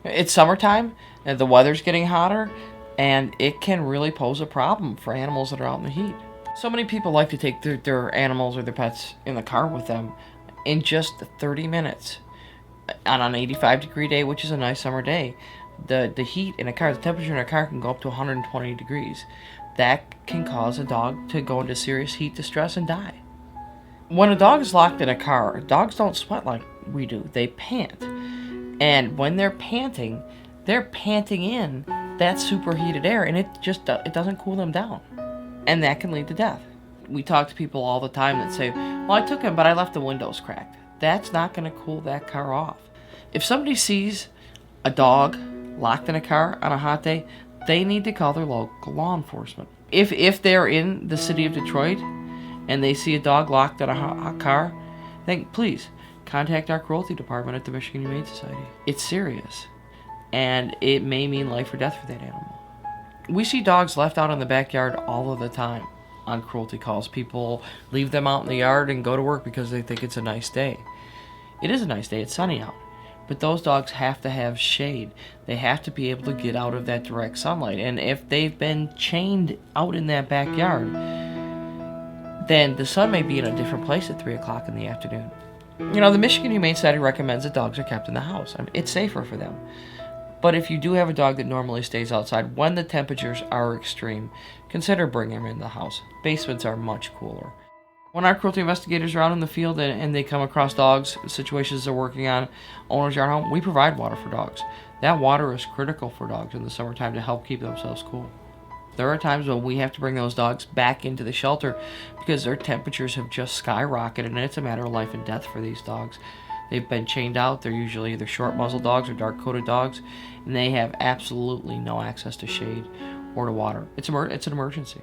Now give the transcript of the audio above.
It's summertime, and the weather's getting hotter, and it can really pose a problem for animals that are out in the heat. So many people like to take their animals or their pets in the car with them in just 30 minutes. On an 85-degree day, which is a nice summer day, the heat in a car, the temperature in a car can go up to 120 degrees. That can cause a dog to go into serious heat distress and die. When a dog is locked in a car, dogs don't sweat like we do. They pant. And when they're panting in that superheated air, and it doesn't cool them down. And that can lead to death. We talk to people all the time that say, well, I took him, but I left the windows cracked. That's not going to cool that car off. If somebody sees a dog locked in a car on a hot day, they need to call their local law enforcement. If they're in the city of Detroit and they see a dog locked in a hot car, then please contact our cruelty department at the Michigan Humane Society. It's serious, and it may mean life or death for that animal. We see dogs left out in the backyard all of the time on cruelty calls. People leave them out in the yard and go to work because they think it's a nice day. It is a nice day, it's sunny out. But those dogs have to have shade. They have to be able to get out of that direct sunlight. And if they've been chained out in that backyard, then the sun may be in a different place at 3 o'clock in the afternoon. You know, the Michigan Humane Society recommends that dogs are kept in the house. I mean, it's safer for them. But if you do have a dog that normally stays outside when the temperatures are extreme, consider bringing him in the house. Basements are much cooler. When our cruelty investigators are out in the field and they come across dogs, situations they're working on, owners are at home, we provide water for dogs. That water is critical for dogs in the summertime to help keep themselves cool. There are times when we have to bring those dogs back into the shelter because their temperatures have just skyrocketed, and it's a matter of life and death for these dogs. They've been chained out. They're usually either short-muzzled dogs or dark-coated dogs, and they have absolutely no access to shade or to water. It's an emergency.